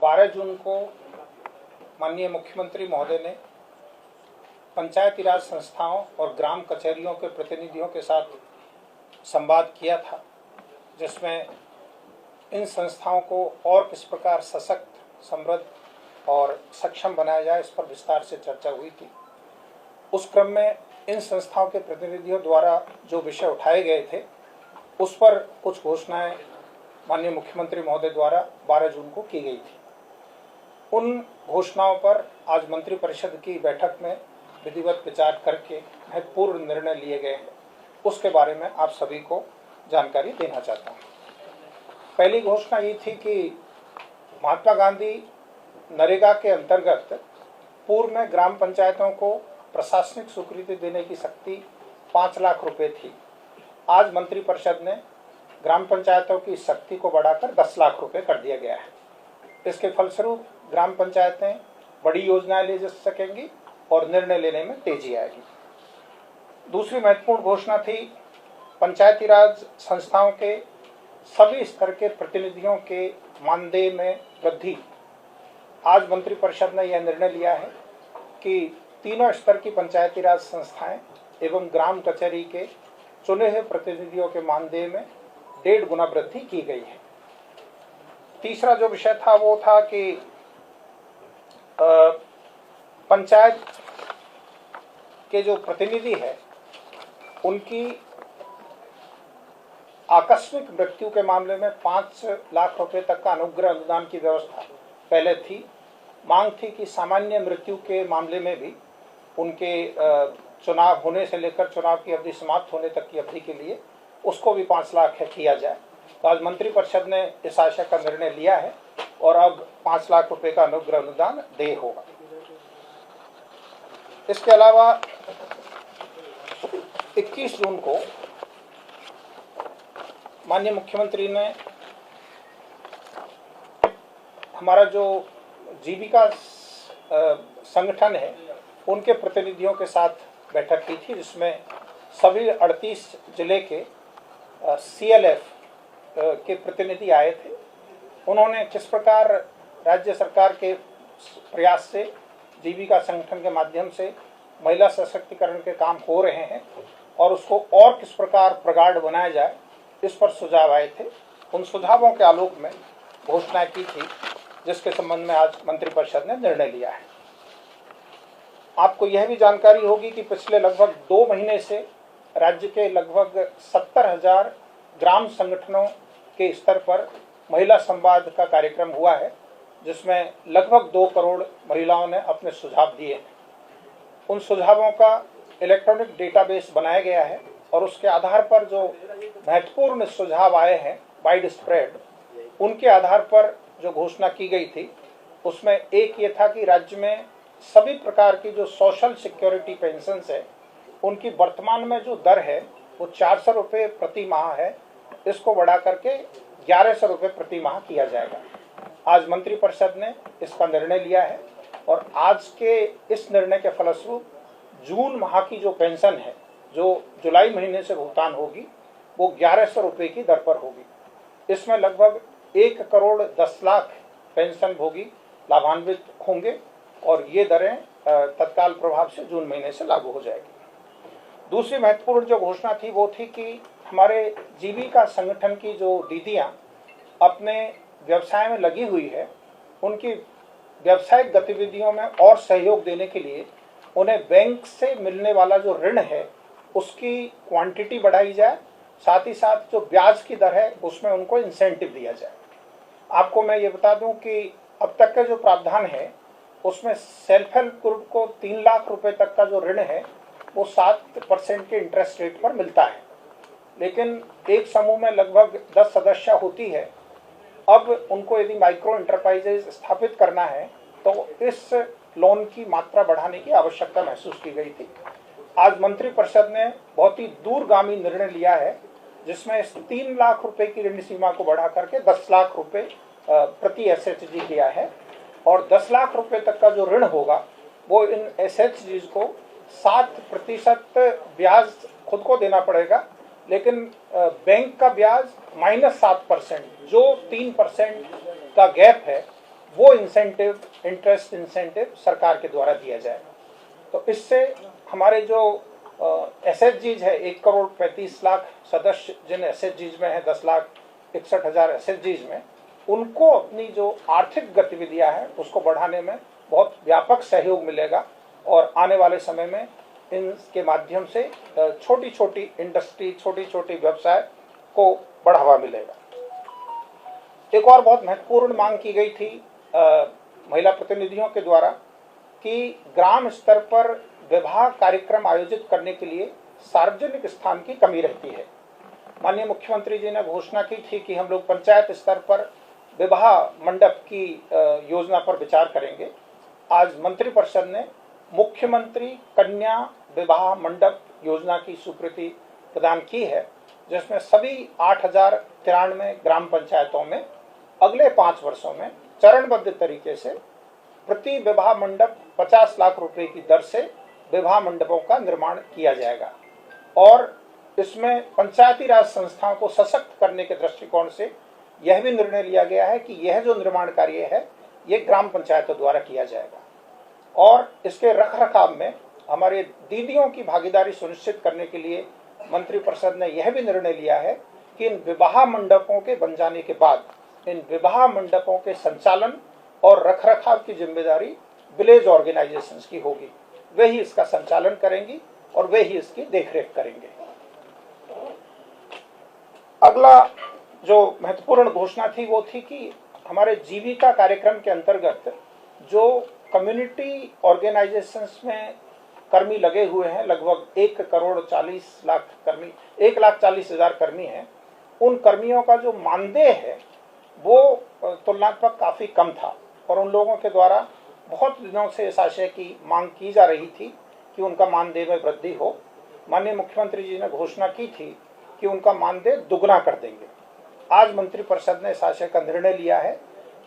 12 जून को माननीय मुख्यमंत्री महोदय ने पंचायती राज संस्थाओं और ग्राम कचहरियों के प्रतिनिधियों के साथ संवाद किया था, जिसमें इन संस्थाओं को और किस प्रकार सशक्त, समृद्ध और सक्षम बनाया जाए, इस पर विस्तार से चर्चा हुई थी। उस क्रम में इन संस्थाओं के प्रतिनिधियों द्वारा जो विषय उठाए गए थे, उस पर कुछ घोषणाएं माननीय मुख्यमंत्री महोदय द्वारा 12 जून को की गई थी। उन घोषणाओं पर आज मंत्रिपरिषद की बैठक में विधिवत विचार करके महत्वपूर्ण निर्णय लिए गए हैं। उसके बारे में आप सभी को जानकारी देना चाहता हूँ। पहली घोषणा ये थी कि महात्मा गांधी नरेगा के अंतर्गत पूर्व में ग्राम पंचायतों को प्रशासनिक स्वीकृति देने की शक्ति 5 लाख रुपए थी। आज मंत्रिपरिषद ने ग्राम पंचायतों की शक्ति को बढ़ाकर 10 लाख रुपए कर दिया गया है। इसके फलस्वरूप ग्राम पंचायतें बड़ी योजनाएं ले जा सकेंगी और निर्णय लेने में तेजी आएगी। दूसरी महत्वपूर्ण घोषणा थी पंचायती राज संस्थाओं के सभी स्तर के प्रतिनिधियों के मानदेय में वृद्धि। आज मंत्रिपरिषद ने यह निर्णय लिया है कि तीनों स्तर की पंचायती राज संस्थाएं एवं ग्राम कचहरी के चुने हुए प्रतिनिधियों के मानदेय में 1.5 गुना वृद्धि की गई है। तीसरा जो विषय था वो था कि पंचायत के जो प्रतिनिधि है, उनकी आकस्मिक मृत्यु के मामले में 5 लाख रुपए तक का अनुग्रह अनुदान की व्यवस्था पहले थी। मांग थी कि सामान्य मृत्यु के मामले में भी उनके चुनाव होने से लेकर चुनाव की अवधि समाप्त होने तक की अवधि के लिए उसको भी 5 लाख किया जाए। तो आज मंत्रिपरिषद ने इस आशय का निर्णय लिया है और अब 5 लाख रुपए का अनुग्रह अनुदान देय होगा। इसके अलावा 21 जून को माननीय मुख्यमंत्री ने हमारा जो जीविका संगठन है, उनके प्रतिनिधियों के साथ बैठक की थी, जिसमें सभी 38 जिले के CLF के प्रतिनिधि आए थे। उन्होंने किस प्रकार राज्य सरकार के प्रयास से जीविका संगठन के माध्यम से महिला सशक्तिकरण के काम हो रहे हैं और उसको और किस प्रकार प्रगाढ़ बनाया जाए, इस पर सुझाव आए थे। उन सुझावों के आलोक में घोषणा की थी, जिसके संबंध में आज मंत्रिपरिषद ने निर्णय लिया है। आपको यह भी जानकारी होगी कि पिछले लगभग 2 महीने से राज्य के लगभग 70,000 ग्राम संगठनों के स्तर पर महिला संवाद का कार्यक्रम हुआ है, जिसमें लगभग 2 करोड़ महिलाओं ने अपने सुझाव दिए हैं। उन सुझावों का इलेक्ट्रॉनिक डेटाबेस बनाया गया है और उसके आधार पर जो महत्वपूर्ण सुझाव आए हैं वाइड स्प्रेड, उनके आधार पर जो घोषणा की गई थी, उसमें एक ये था कि राज्य में सभी प्रकार की जो सोशल सिक्योरिटी पेंशन्स है, उनकी वर्तमान में जो दर है वो 400 रुपये प्रति माह है। इसको बढ़ा करके 1100 रुपये प्रति माह किया जाएगा। आज मंत्रिपरिषद ने इसका निर्णय लिया है और आज के इस निर्णय के फलस्वरूप जून माह की जो पेंशन है, जो जुलाई महीने से भुगतान होगी, वो 1100 रुपये की दर पर होगी। इसमें लगभग 1 करोड़ 10 लाख पेंशन भोगी लाभान्वित होंगे और ये दरें तत्काल प्रभाव से जून महीने से लागू हो जाएगी। दूसरी महत्वपूर्ण जो घोषणा थी वो थी कि हमारे जीविका संगठन की जो दीदियां अपने व्यवसाय में लगी हुई है, उनकी व्यावसायिक गतिविधियों में और सहयोग देने के लिए उन्हें बैंक से मिलने वाला जो ऋण है उसकी क्वांटिटी बढ़ाई जाए, साथ ही साथ जो ब्याज की दर है उसमें उनको इंसेंटिव दिया जाए। आपको मैं ये बता दूं कि अब तक का जो प्रावधान है उसमें सेल्फ हेल्प ग्रुप को 3 लाख रुपए तक का जो ऋण है वो 7% के इंटरेस्ट रेट पर मिलता है, लेकिन एक समूह में लगभग 10 सदस्य होती है। अब उनको यदि माइक्रो एंटरप्राइजेज स्थापित करना है तो इस लोन की मात्रा बढ़ाने की आवश्यकता महसूस की गई थी। आज मंत्रिपरिषद ने बहुत ही दूरगामी निर्णय लिया है, जिसमें इस 3 लाख रुपए की ऋण सीमा को बढ़ा करके 10 लाख रुपए प्रति SHG किया है और 10 लाख रुपए तक का जो ऋण होगा वो इन SHGs को 7% ब्याज खुद को देना पड़ेगा, लेकिन बैंक का ब्याज -7%, जो 3% का गैप है वो इंसेंटिव, इंटरेस्ट इंसेंटिव सरकार के द्वारा दिया जाएगा। तो इससे हमारे जो एसएचजीज है, 1,35,00,000 सदस्य जिन एसएचजीज में है, 10,61,000 एसएचजीज में, उनको अपनी जो आर्थिक गतिविधियां हैं उसको बढ़ाने में बहुत व्यापक सहयोग मिलेगा और आने वाले समय में इनके माध्यम से छोटी छोटी इंडस्ट्री, छोटी छोटी व्यवसाय को बढ़ावा मिलेगा। एक और बहुत महत्वपूर्ण मांग की गई थी महिला प्रतिनिधियों के द्वारा कि ग्राम स्तर पर विवाह कार्यक्रम आयोजित करने के लिए सार्वजनिक स्थान की कमी रहती है। माननीय मुख्यमंत्री जी ने घोषणा की थी कि हम लोग पंचायत स्तर पर विवाह मंडप की योजना पर विचार करेंगे। आज मंत्रिपरिषद ने मुख्यमंत्री कन्या विवाह मंडप योजना की स्वीकृति प्रदान की है, जिसमें सभी 8,093 ग्राम पंचायतों में अगले 5 वर्षों में चरणबद्ध तरीके से प्रति विवाह मंडप 50 लाख रुपए की दर से विवाह मंडपों का निर्माण किया जाएगा। और इसमें पंचायती राज संस्थाओं को सशक्त करने के दृष्टिकोण से यह भी निर्णय लिया गया है कि यह जो निर्माण कार्य है ये ग्राम पंचायतों द्वारा किया जाएगा। और इसके रखरखाव में हमारे दीदियों की भागीदारी सुनिश्चित करने के लिए मंत्रिपरिषद ने यह भी निर्णय लिया है कि इन विवाह मंडपों के बन जाने के बाद इन विवाह मंडपों के संचालन और रखरखाव की जिम्मेदारी विलेज ऑर्गेनाइजेशंस की होगी। वे ही इसका संचालन करेंगी और वे ही इसकी देखरेख करेंगे। अगला जो महत्वपूर्ण घोषणा थी वो थी कि हमारे जीविका कार्यक्रम के अंतर्गत जो कम्युनिटी ऑर्गेनाइजेशंस में कर्मी लगे हुए हैं, लगभग 1,40,00,000 कर्मी, 1,40,000 कर्मी हैं, उन कर्मियों का जो मानदेय है वो तुलनात्मक काफ़ी कम था और उन लोगों के द्वारा बहुत दिनों से इस आशय की मांग की जा रही थी कि उनका मानदेय में वृद्धि हो। माननीय मुख्यमंत्री जी ने घोषणा की थी कि उनका मानदेय दुगना कर देंगे। आज मंत्रिपरिषद ने इस आशय का निर्णय लिया है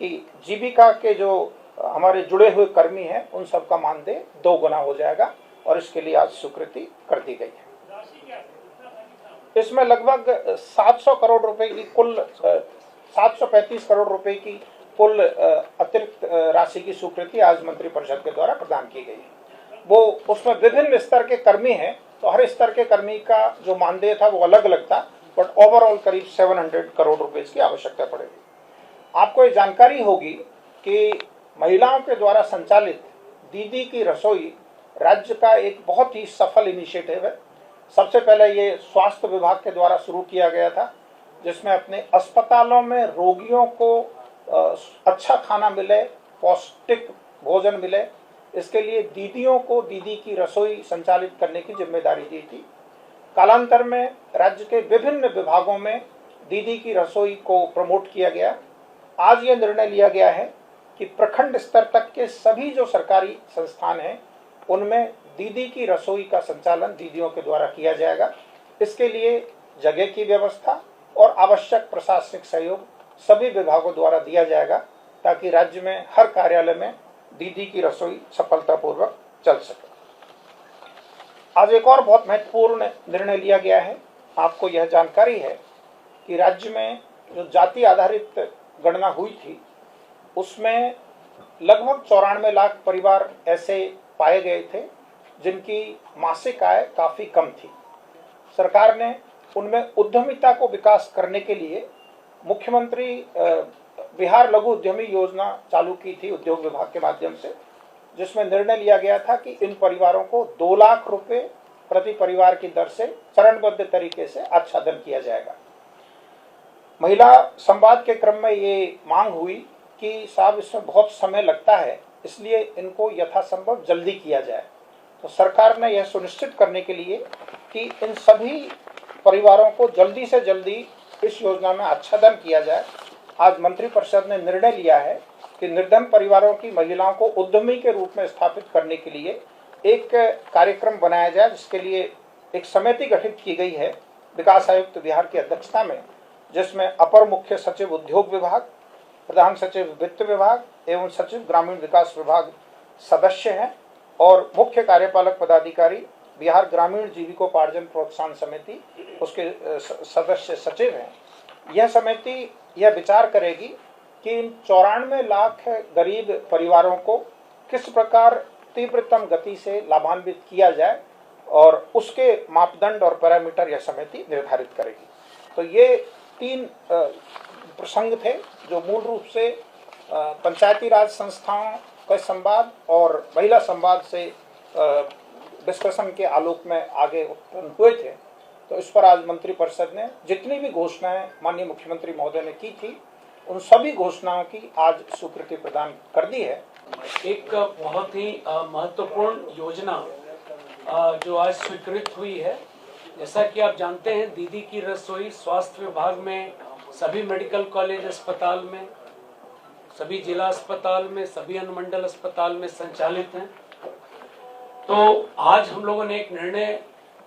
कि जीविका के जो हमारे जुड़े हुए कर्मी हैं उन सबका मानदेय 2 गुना हो जाएगा और इसके लिए आज स्वीकृति कर दी गई है। इसमें लगभग 700 करोड़ रुपए की कुल 735 करोड़ रुपए की कुल अतिरिक्त राशि की स्वीकृति आज मंत्रिपरिषद के द्वारा प्रदान की गई है। वो उसमें विभिन्न स्तर के कर्मी हैं, तो हर स्तर के कर्मी का जो मानदेय था वो अलग अलग था, बट ओवरऑल करीब 700 करोड़ रुपए की आवश्यकता पड़ेगी। आपको ये जानकारी होगी कि महिलाओं के द्वारा संचालित दीदी की रसोई राज्य का एक बहुत ही सफल इनिशिएटिव है। सबसे पहले ये स्वास्थ्य विभाग के द्वारा शुरू किया गया था, जिसमें अपने अस्पतालों में रोगियों को अच्छा खाना मिले, पौष्टिक भोजन मिले, इसके लिए दीदियों को दीदी की रसोई संचालित करने की जिम्मेदारी दी थी। कालांतर में राज्य के विभिन्न विभागों में दीदी की रसोई को प्रमोट किया गया। आज ये निर्णय लिया गया है कि प्रखंड स्तर तक के सभी जो सरकारी संस्थान हैं उनमें दीदी की रसोई का संचालन दीदियों के द्वारा किया जाएगा। इसके लिए जगह की व्यवस्था और आवश्यक प्रशासनिक सहयोग सभी विभागों द्वारा दिया जाएगा ताकि राज्य में हर कार्यालय में दीदी की रसोई सफलतापूर्वक चल सके। आज एक और बहुत महत्वपूर्ण निर्णय लिया गया है। आपको यह जानकारी है कि राज्य में जो जाति आधारित गणना हुई थी उसमें लगभग 94 लाख परिवार ऐसे पाए गए थे जिनकी मासिक आय काफ़ी कम थी। सरकार ने उनमें उद्यमिता को विकास करने के लिए मुख्यमंत्री बिहार लघु उद्यमी योजना चालू की थी उद्योग विभाग के माध्यम से, जिसमें निर्णय लिया गया था कि इन परिवारों को 2 लाख रुपए प्रति परिवार की दर से चरणबद्ध तरीके से आच्छादन किया जाएगा। महिला संवाद के क्रम में ये मांग हुई कि साहब इसमें बहुत समय लगता है, इसलिए इनको यथासंभव जल्दी किया जाए। तो सरकार ने यह सुनिश्चित करने के लिए कि इन सभी परिवारों को जल्दी से जल्दी इस योजना में आच्छादन किया जाए, आज मंत्रिपरिषद ने निर्णय लिया है कि निर्धन परिवारों की महिलाओं को उद्यमी के रूप में स्थापित करने के लिए एक कार्यक्रम बनाया जाए, जिसके लिए एक समिति गठित की गई है विकास आयुक्त बिहार की अध्यक्षता में, जिसमें अपर मुख्य सचिव उद्योग विभाग, प्रधान सचिव वित्त विभाग एवं सचिव ग्रामीण विकास विभाग सदस्य हैं और मुख्य कार्यपालक पदाधिकारी बिहार ग्रामीण जीविकोपार्जन प्रोत्साहन समिति उसके सदस्य सचिव हैं। यह समिति यह विचार करेगी कि इन 94 लाख गरीब परिवारों को किस प्रकार तीव्रतम गति से लाभान्वित किया जाए और उसके मापदंड और पैरामीटर यह समिति निर्धारित करेगी। तो ये 3 प्रसंग थे जो मूल रूप से पंचायती राज संस्थाओं के संवाद और महिला संवाद से डिस्कशन के आलोक में आगे उत्पन्न हुए थे। तो इस पर आज मंत्रिपरिषद ने जितनी भी घोषणाएं माननीय मुख्यमंत्री महोदय ने की थी उन सभी घोषणाओं की आज स्वीकृति प्रदान कर दी है। एक बहुत ही महत्वपूर्ण योजना जो आज स्वीकृत हुई है, जैसा कि आप जानते हैं, दीदी की रसोई स्वास्थ्य विभाग में सभी मेडिकल कॉलेज अस्पताल में, सभी जिला अस्पताल में, सभी अनुमंडल अस्पताल में संचालित हैं। तो आज हम लोगों ने एक निर्णय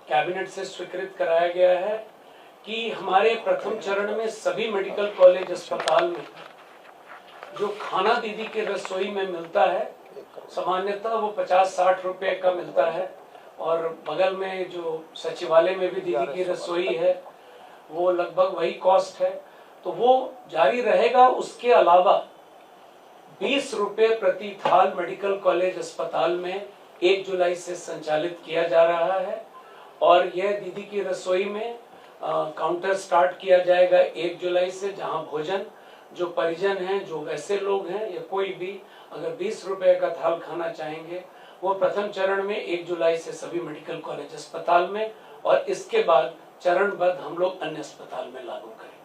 कैबिनेट से स्वीकृत कराया गया है कि हमारे प्रथम चरण में सभी मेडिकल कॉलेज अस्पताल में जो खाना दीदी की रसोई में मिलता है, सामान्यतः वो 50-60 रुपए का मिलता है, और बगल में जो सचिवालय में भी दीदी की रसोई है वो लगभग वही कॉस्ट है, तो वो जारी रहेगा। उसके अलावा 20 रुपए प्रति थाल मेडिकल कॉलेज अस्पताल में 1 जुलाई से संचालित किया जा रहा है, और यह दीदी की रसोई में काउंटर स्टार्ट किया जाएगा 1 जुलाई से, जहां भोजन जो परिजन हैं, जो वैसे लोग हैं या कोई भी अगर 20 रुपए का थाल खाना चाहेंगे वो प्रथम चरण में 1 जुलाई से सभी मेडिकल कॉलेज अस्पताल में, और इसके बाद चरणबद्ध हम लोग अन्य अस्पताल में लागू करेंगे।